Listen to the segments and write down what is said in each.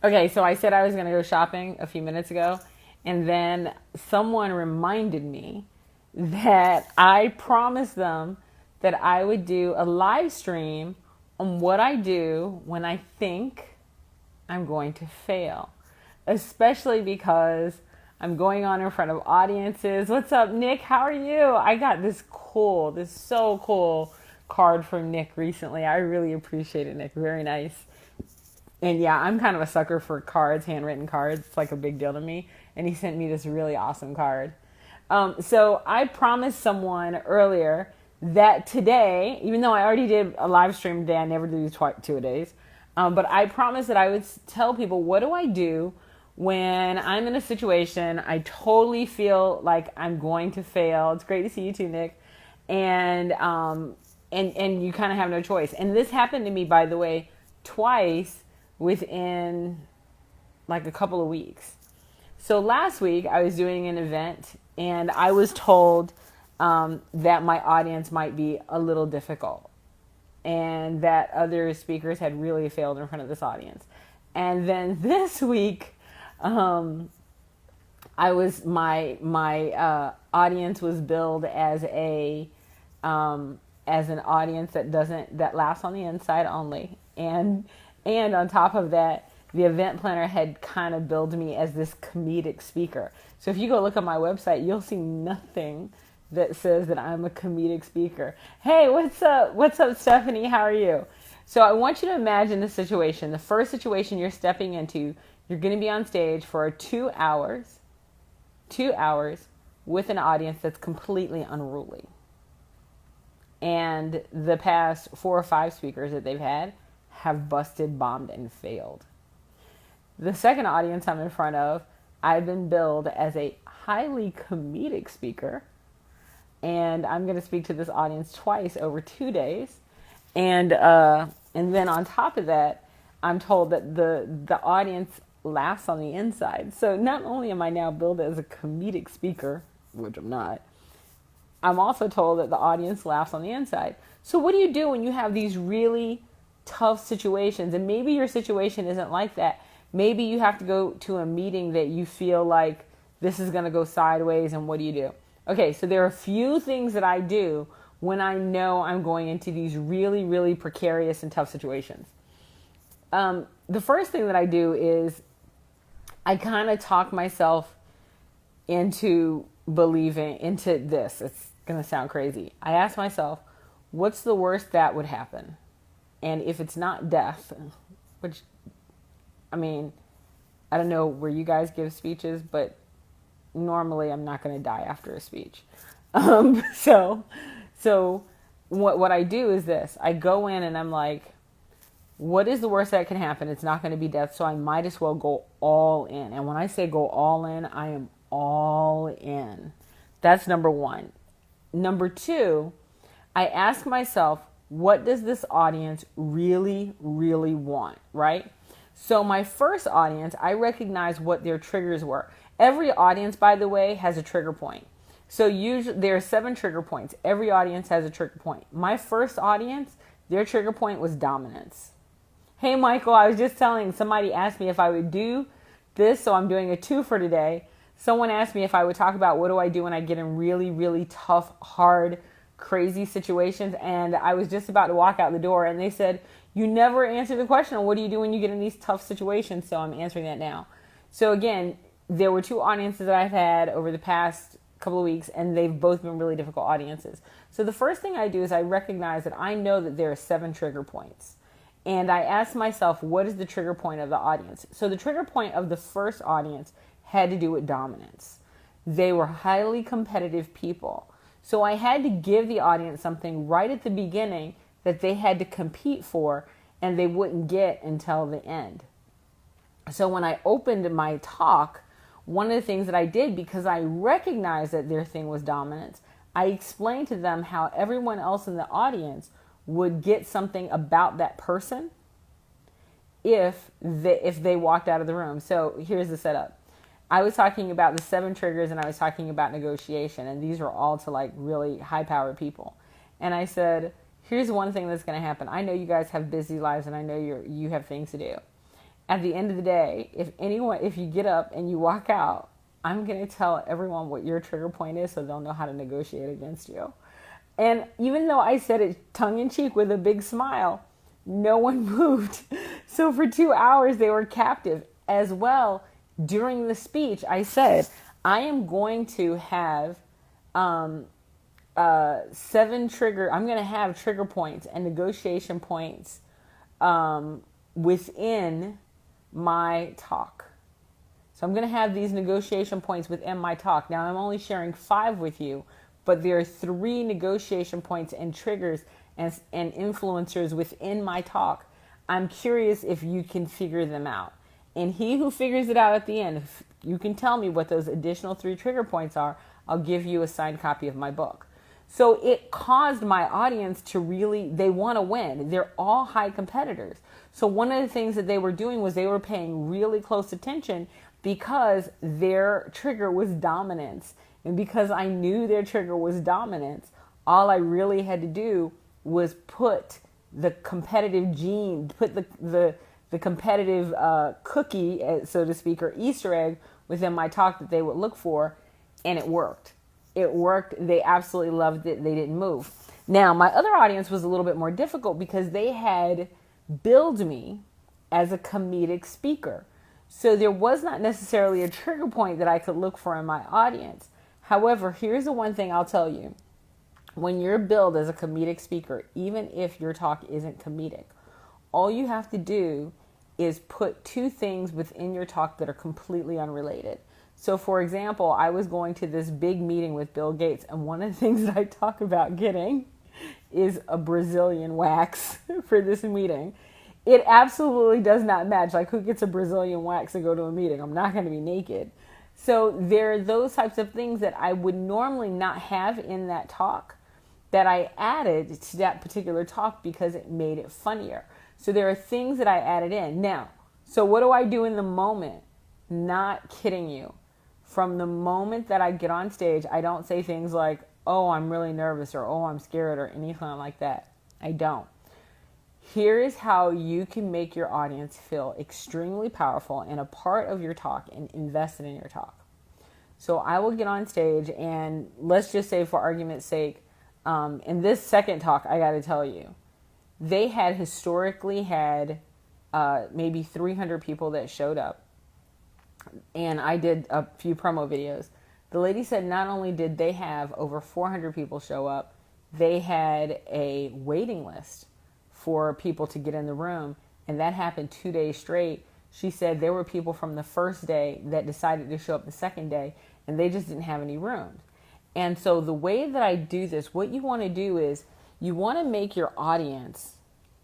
Okay, so I said I was going to go shopping a few minutes ago, and then someone reminded me that I promised them that I would do a live stream on what I do when I think I'm going to fail, especially because I'm going on in front of audiences. What's up, Nick? How are you? I got this so cool card from Nick recently. I really appreciate it, Nick. Very nice. And yeah, I'm kind of a sucker for cards, handwritten cards. It's like a big deal to me. And he sent me this really awesome card. So I promised someone earlier that today, even though I already did a live stream today, I never do 2 days. But I promised that I would tell people, what do I do when I'm in a situation I totally feel like I'm going to fail? It's great to see you too, Nick. And you kind of have no choice. And this happened to me, by the way, twice within like a couple of weeks. So last week I was doing an event and I was told that my audience might be a little difficult and that other speakers had really failed in front of this audience. And then this week, my audience was billed as an audience that laughs on the inside only, and on top of that, the event planner had kind of billed me as this comedic speaker. So if you go look at my website, you'll see nothing that says that I'm a comedic speaker. Hey, what's up? What's up, Stephanie? How are you? So I want you to imagine the situation. The first situation you're stepping into, you're going to be on stage for 2 hours with an audience that's completely unruly. And the past 4 or 5 speakers that they've had have busted, bombed, and failed. The second audience I'm in front of, I've been billed as a highly comedic speaker, and I'm going to speak to this audience twice over 2 days. And then on top of that, I'm told that the audience laughs on the inside. So not only am I now billed as a comedic speaker, which I'm not, I'm also told that the audience laughs on the inside. So what do you do when you have these really tough situations? And maybe your situation isn't like that. Maybe you have to go to a meeting that you feel like this is going to go sideways, and what do you do? Okay, so there are a few things that I do when I know I'm going into these really, really precarious and tough situations. The first thing that I do is I kind of talk myself into believing into this. It's going to sound crazy. I ask myself, what's the worst that would happen? And if it's not death, which, I mean, I don't know where you guys give speeches, but normally I'm not going to die after a speech. So what I do is this. I go in and I'm like, what is the worst that can happen? It's not going to be death, so I might as well go all in. And when I say go all in, I am all in. That's number one. Number two, I ask myself, what does this audience really, really want, right? So my first audience, I recognize what their triggers were. Every audience, by the way, has a trigger point. So usually there are 7 trigger points. Every audience has a trigger point. My first audience, their trigger point was dominance. Hey, Michael, I was just telling somebody asked me if I would do this, so I'm doing a 2 for today. Someone asked me if I would talk about what do I do when I get in really, really tough, hard, crazy situations, and I was just about to walk out the door, and they said, you never answer the question, what do you do when you get in these tough situations? So I'm answering that now. So again, there were 2 audiences that I've had over the past couple of weeks, and they've both been really difficult audiences. So the first thing I do is I recognize that I know that there are 7 trigger points. And I ask myself, what is the trigger point of the audience? So the trigger point of the first audience had to do with dominance. They were highly competitive people. So I had to give the audience something right at the beginning that they had to compete for, and they wouldn't get until the end. So when I opened my talk, one of the things that I did, because I recognized that their thing was dominance, I explained to them how everyone else in the audience would get something about that person if they walked out of the room. So here's the setup. I was talking about the 7 triggers, and I was talking about negotiation, and these were all to like really high-powered people. And I said, here's one thing that's going to happen. I know you guys have busy lives, and I know you have things to do. at the end of the day, if you get up and you walk out, I'm going to tell everyone what your trigger point is so they'll know how to negotiate against you. And even though I said it tongue in cheek with a big smile, no one moved. So for 2 hours, they were captive. As well, during the speech, I said, I am going to have I'm going to have trigger points and negotiation points within my talk. So I'm going to have these negotiation points within my talk. Now, I'm only sharing 5 with you, but there are 3 negotiation points and triggers and influencers within my talk. I'm curious if you can figure them out. And he who figures it out at the end, if you can tell me what those additional 3 trigger points are, I'll give you a signed copy of my book. So it caused my audience to really, they want to win. They're all high competitors. So one of the things that they were doing was they were paying really close attention because their trigger was dominance. And because I knew their trigger was dominance, all I really had to do was put the competitive gene, put the competitive cookie, so to speak, or Easter egg within my talk that they would look for, and it worked. It worked. They absolutely loved it. They didn't move. Now, my other audience was a little bit more difficult because they had billed me as a comedic speaker. So there was not necessarily a trigger point that I could look for in my audience. However, here's the one thing I'll tell you. When you're billed as a comedic speaker, even if your talk isn't comedic, all you have to do is put 2 things within your talk that are completely unrelated. So, for example, I was going to this big meeting with Bill Gates, and one of the things that I talk about getting is a Brazilian wax for this meeting. It absolutely does not match. Like, who gets a Brazilian wax to go to a meeting? I'm not going to be naked. So there are those types of things that I would normally not have in that talk that I added to that particular talk because it made it funnier. So there are things that I added in. Now, so what do I do in the moment? Not kidding you. From the moment that I get on stage, I don't say things like, oh, I'm really nervous, or oh, I'm scared, or anything like that. I don't. Here is how you can make your audience feel extremely powerful and a part of your talk and invested in your talk. So I will get on stage, and let's just say, for argument's sake, in this second talk, I got to tell you, they had historically had maybe 300 people that showed up. And I did a few promo videos. The lady said not only did they have over 400 people show up, they had a waiting list for people to get in the room. And that happened 2 days straight. She said there were people from the first day that decided to show up the second day, and they just didn't have any rooms. And so the way that I do this, what you want to do is you want to make your audience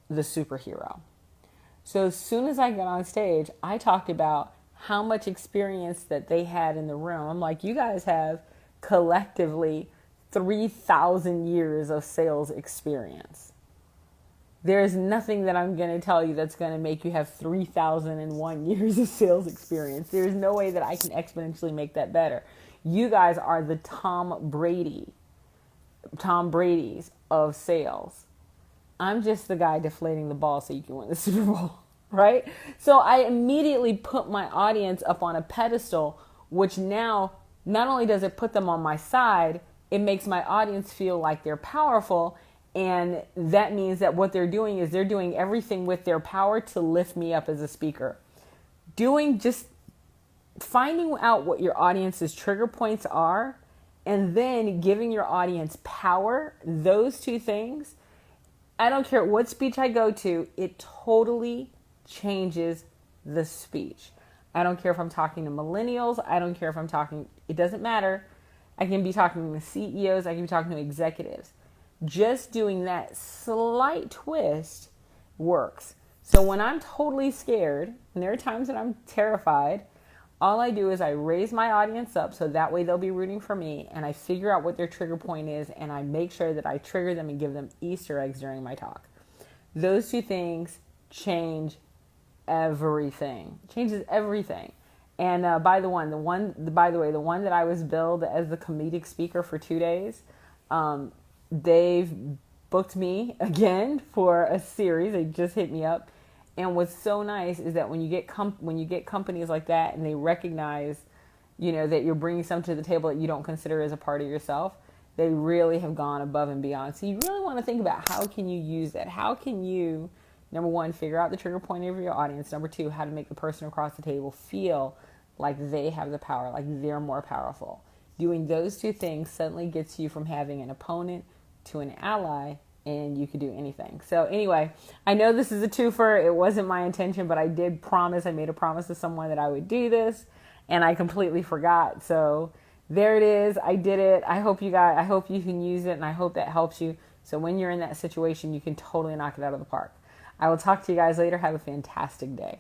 the superhero. So as soon as I got on stage, I talked about how much experience that they had in the room. I'm like, you guys have collectively 3,000 years of sales experience. There's nothing that I'm going to tell you that's going to make you have 3,001 years of sales experience. There's no way that I can exponentially make that better. You guys are the Tom Brady's of sales. I'm just the guy deflating the ball so you can win the Super Bowl, right? So I immediately put my audience up on a pedestal, which now not only does it put them on my side, it makes my audience feel like they're powerful. And that means that what they're doing is they're doing everything with their power to lift me up as a speaker. Finding out what your audience's trigger points are, and then giving your audience power, those 2 things, I don't care what speech I go to, it totally changes the speech. I don't care if I'm talking to millennials. I don't care if I'm talking, it doesn't matter. I can be talking to CEOs. I can be talking to executives. Just doing that slight twist works. So when I'm totally scared, and there are times that I'm terrified, all I do is I raise my audience up so that way they'll be rooting for me, and I figure out what their trigger point is, and I make sure that I trigger them and give them Easter eggs during my talk. Those 2 things change everything. Changes everything. And by the way, the one that I was billed as the comedic speaker for 2 days, they've booked me again for a series. They just hit me up. And what's so nice is that when you get companies like that and they recognize, that you're bringing something to the table that you don't consider as a part of yourself, they really have gone above and beyond. So you really want to think about, how can you use that? How can you, number one, figure out the trigger point of your audience. Number two, how to make the person across the table feel like they have the power, like they're more powerful. Doing those two things suddenly gets you from having an opponent to an ally, and you could do anything. So anyway, I know this is a twofer. It wasn't my intention, but I made a promise to someone that I would do this, and I completely forgot. So there it is. I did it. I hope you can use it, and I hope that helps you. So when you're in that situation, you can totally knock it out of the park. I will talk to you guys later. Have a fantastic day.